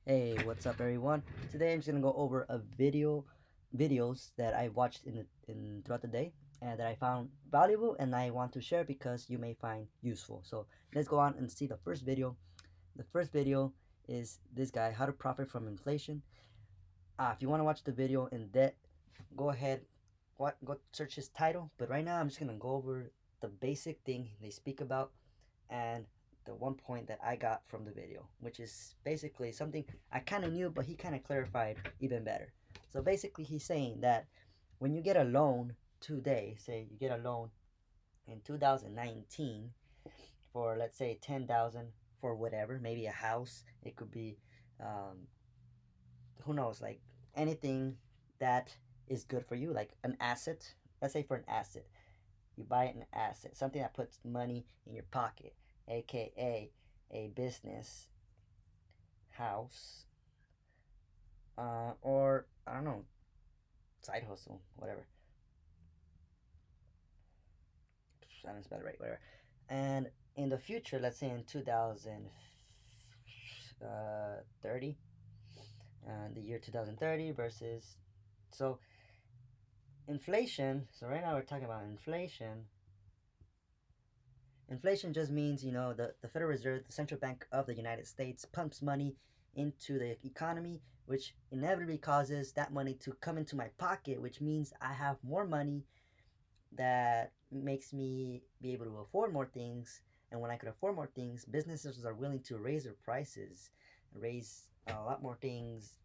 Hey, what's up everyone? Today I'm just gonna go over a videos that I watched in throughout the day and that I found valuable and I want to share because you may find useful. So let's go on and see the first video. The first video is this guy, how to profit from inflation. If you want to watch the video in depth, go ahead, go search his title. But right now I'm just gonna go over the basic thing they speak about and the one point that I got from the video, which is basically something I kind of knew, but he kind of clarified even better. So basically, he's saying that when you get a loan today, say you get a loan in 2019 for let's say 10,000 for whatever, maybe a house, it could be, um, who knows, like anything that is good for you, like an asset. Let's say for an asset, you buy an asset, something that puts money in your pocket, aka a business, house, or I don't know, side hustle, whatever. I don't spell it right, whatever. And in the future, let's say in 2030, the year 2030 versus, so inflation. So right now we're talking about inflation. Inflation just means, the Federal Reserve, the central bank of the United States, pumps money into the economy, which inevitably causes that money to come into my pocket, which means I have more money that makes me be able to afford more things. And when I could afford more things, businesses are willing to raise their prices, raise a lot more things,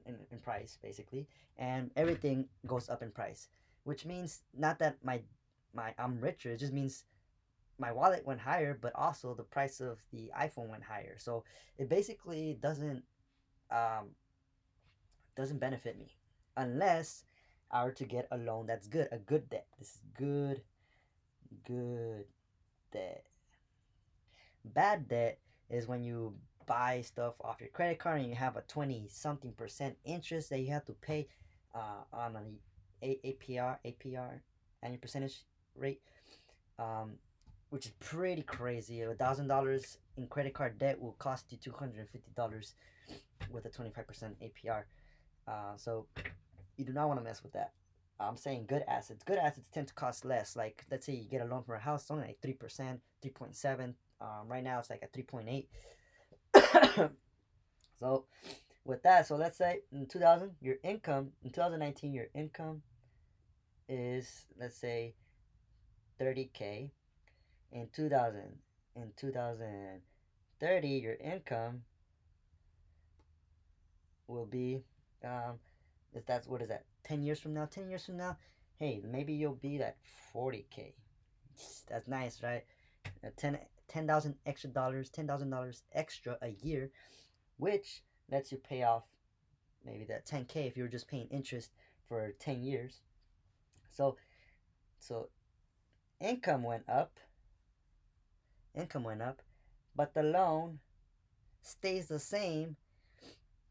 in price, basically, and everything goes up in price. Which means not that my I'm richer. It just means my wallet went higher, but also the price of the iPhone went higher. So it basically um, doesn't benefit me unless I were to get a loan that's good, a good debt. This is good debt. Bad debt is when you buy stuff off your credit card and you have a 20 something percent interest that you have to pay on an APR, annual percentage rate, um, which is pretty crazy. $1,000 in credit card debt will cost you $250 with a 25% APR. So you do not want to mess with that. I'm saying good assets. Good assets tend to cost less. Like let's say you get a loan for a house, it's only like 3%, 3.7. Right now it's like at 3.8. So with that, so let's say in 2019, your income is, let's say, 30K. In 2030, your income will be, if that's, what is that, 10 years from now? 10 years from now, hey, maybe you'll be at 40K. That's nice, right? 10,000 extra dollars, $10,000 extra a year, which lets you pay off maybe that 10K if you were just paying interest for 10 years. So so income went up, income went up, but the loan stays the same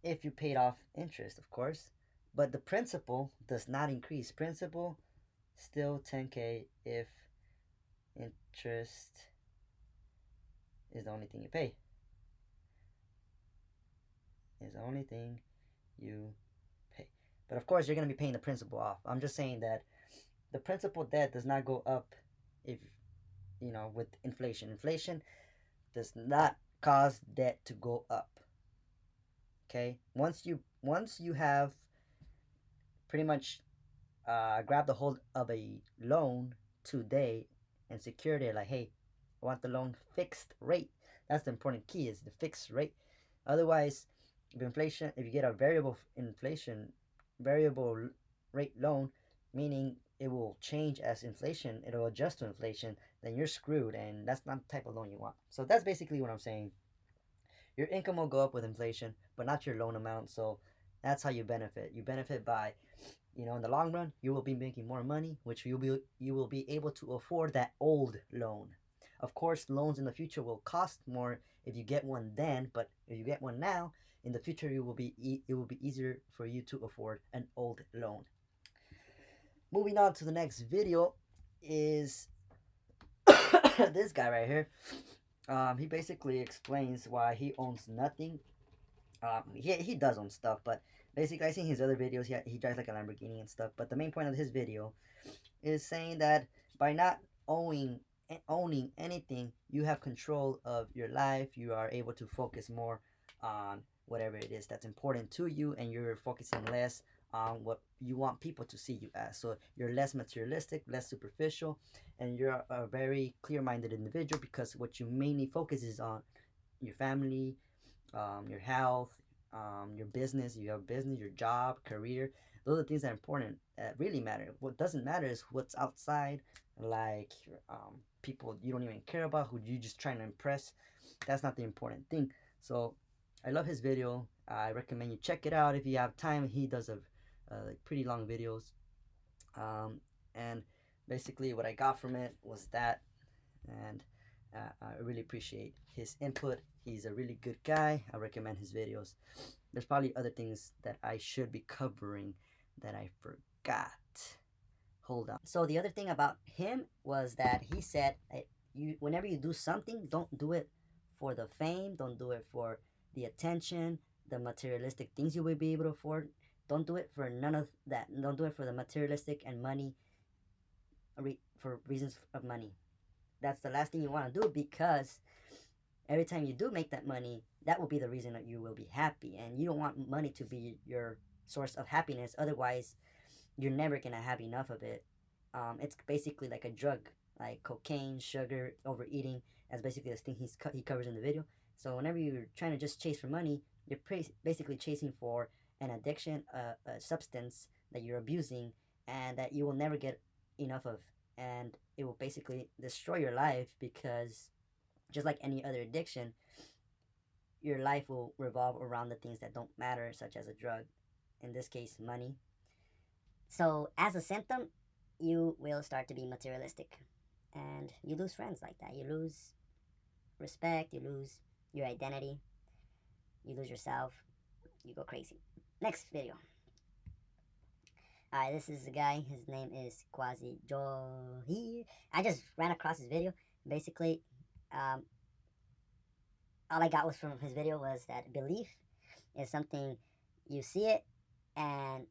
if you paid off interest, of course. But the principal does not increase. Principal still 10K if interest is the only thing you pay. Is the only thing you pay. But of course, you're going to be paying the principal off. I'm just saying that the principal debt does not go up if, with inflation. Inflation does not cause debt to go up. Okay? Once you have pretty much grabbed the hold of a loan today and secured it, like, hey, I want the loan fixed rate. That's the important key, is the fixed rate. Otherwise, if you get a variable rate loan, meaning it will change as inflation, it'll adjust to inflation, then you're screwed, and that's not the type of loan you want. So that's basically what I'm saying. Your income will go up with inflation, but not your loan amount. So that's how you benefit. You benefit by, in the long run, you will be making more money, which you will be able to afford that old loan. Of course, loans in the future will cost more if you get one then, but if you get one now, in the future it will be easier for you to afford an old loan. Moving on to the next video is this guy right here. He basically explains why he owns nothing He does own stuff, but basically I seen his other videos. He drives like a Lamborghini and stuff. But the main point of his video is saying that by not owning anything, you have control of your life. You are able to focus more on whatever it is that's important to you, and you're focusing less on what you want people to see you as. So you're less materialistic, less superficial, and you're a very clear-minded individual because what you mainly focus is on your family, your health, your business. You have business, your job, career. Those are things that are important, that really matter. What doesn't matter is what's outside, like people you don't even care about, who you just trying to impress. That's not the important thing. So I love his video. I recommend you check it out if you have time. He does a like pretty long videos, and basically what I got from it was that, and I really appreciate his input. He's a really good guy. I recommend his videos. There's probably other things that I should be covering that I forgot. Hold on. So the other thing about him was that he said, you whenever you do something, don't do it for the fame. Don't do it for the attention, the materialistic things you will be able to afford. Don't do it for none of that. Don't do it for the materialistic and money, for reasons of money. That's the last thing you want to do, because every time you do make that money, that will be the reason that you will be happy. And you don't want money to be your source of happiness. Otherwise, you're never going to have enough of it. It's basically like a drug, like cocaine, sugar, overeating. That's basically the thing he covers in the video. So whenever you're trying to just chase for money, you're basically chasing for an addiction, a substance that you're abusing, and that you will never get enough of. And it will basically destroy your life, because just like any other addiction, your life will revolve around the things that don't matter, such as a drug, in this case, money. So, as a symptom, you will start to be materialistic, and you lose friends like that. You lose respect, you lose your identity, you lose yourself, you go crazy. Next video. Alright, this is a guy. His name is Quasi Johir. I just ran across his video. Basically, all I got was from his video was that belief is something you see it, and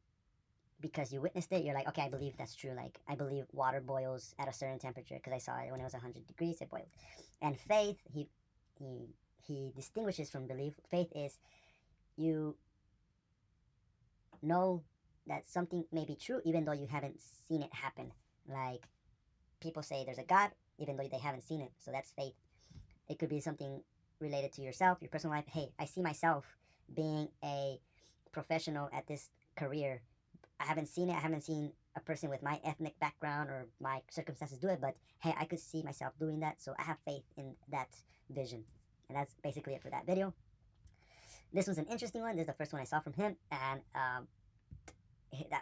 because you witnessed it, you're like, okay, I believe that's true. Like, I believe water boils at a certain temperature because I saw it when it was 100 degrees, it boiled. And faith, he distinguishes from belief. Faith is you know that something may be true even though you haven't seen it happen. Like, people say there's a God even though they haven't seen it. So that's faith. It could be something related to yourself, your personal life. Hey, I see myself being a professional at this career. I haven't seen it. I haven't seen a person with my ethnic background or my circumstances do it, but hey, I could see myself doing that, so I have faith in that vision. And that's basically it for that video. This was an interesting one. This is the first one I saw from him, and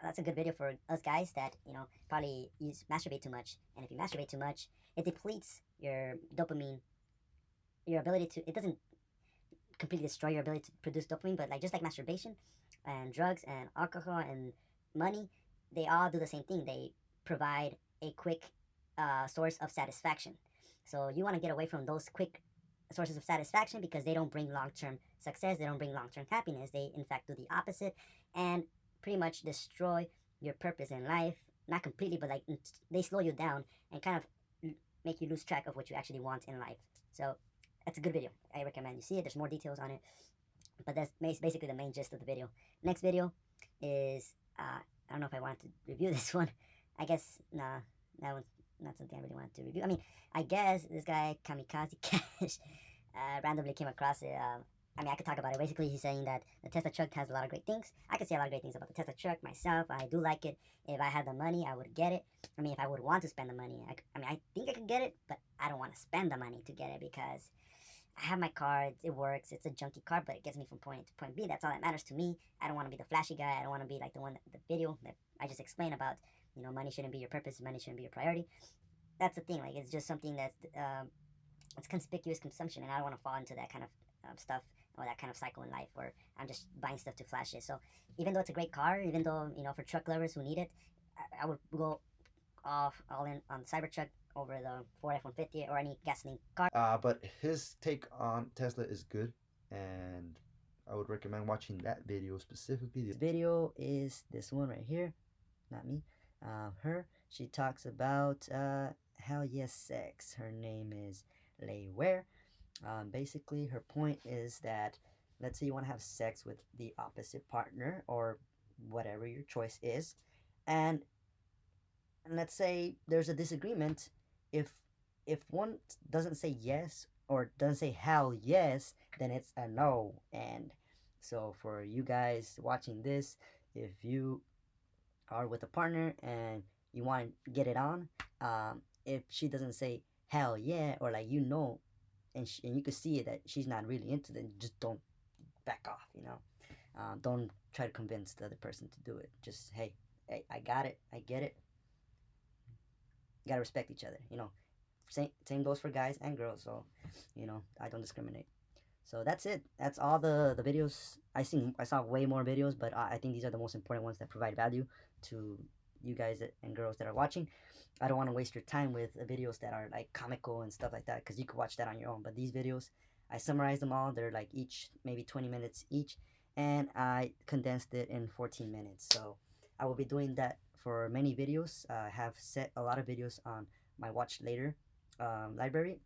that's a good video for us guys that, you know, probably masturbate too much. And if you masturbate too much, it depletes your dopamine, your ability to, it doesn't completely destroy your ability to produce dopamine, but like just like masturbation and drugs and alcohol and money, they all do the same thing. They provide a quick source of satisfaction. So you want to get away from those quick sources of satisfaction because they don't bring long-term success. They don't bring long-term happiness. They, in fact, do the opposite and pretty much destroy your purpose in life. Not completely, but like they slow you down and kind of make you lose track of what you actually want in life. So that's a good video. I recommend you see it. There's more details on it, but that's basically the main gist of the video. Next video is I don't know if I wanted to review this one. I guess nah, that one's not something I really wanted to review. I mean, I guess this guy Kamikaze Cash randomly came across it. I mean, I could talk about it. Basically, he's saying that the Tesla truck has a lot of great things. I could say a lot of great things about the Tesla truck myself. I do like it. If I had the money, I would get it. I mean, if I would want to spend the money, I mean, I think I could get it, but I don't want to spend the money to get it because I have my car. It works. It's a junky car, but it gets me from point A to point B. That's all that matters to me. I don't want to be the flashy guy. I don't want to be like the one that the video that I just explained about. You know, money shouldn't be your purpose. Money shouldn't be your priority. That's the thing. Like, it's just something that's it's conspicuous consumption, and I don't want to fall into that kind of stuff or that kind of cycle in life where I'm just buying stuff to flash it. So even though it's a great car, even though, you know, for truck lovers who need it, I would go all in on Cybertruck over the Ford F-150 or any gasoline car. But his take on Tesla is good, and I would recommend watching that video specifically. This video is this one right here, not me, her. She talks about hell yes sex. Her name is Lei Ware. Basically, her point is that let's say you want to have sex with the opposite partner or whatever your choice is, and let's say there's a disagreement. If one doesn't say yes or doesn't say hell yes, then it's a no. And so for you guys watching this, if you are with a partner and you want to get it on, if she doesn't say hell yeah, or like and you can see it that she's not really into it, just don't back off. Don't try to convince the other person to do it. Just hey, I got it, I get it. You gotta respect each other. Same goes for guys and girls. So I don't discriminate. So that's it. That's all the videos. I saw way more videos, but I think these are the most important ones that provide value to you guys and girls that are watching. I don't want to waste your time with videos that are like comical and stuff like that, because you could watch that on your own. But these videos, I summarized them all. They're like each maybe 20 minutes each, and I condensed it in 14 minutes. So I will be doing that for many videos. I have set a lot of videos on my watch later library,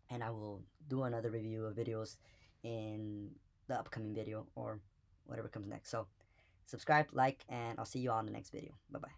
and I will do another review of videos in the upcoming video or whatever comes next. So subscribe, like, and I'll see you all in the next video. Bye bye.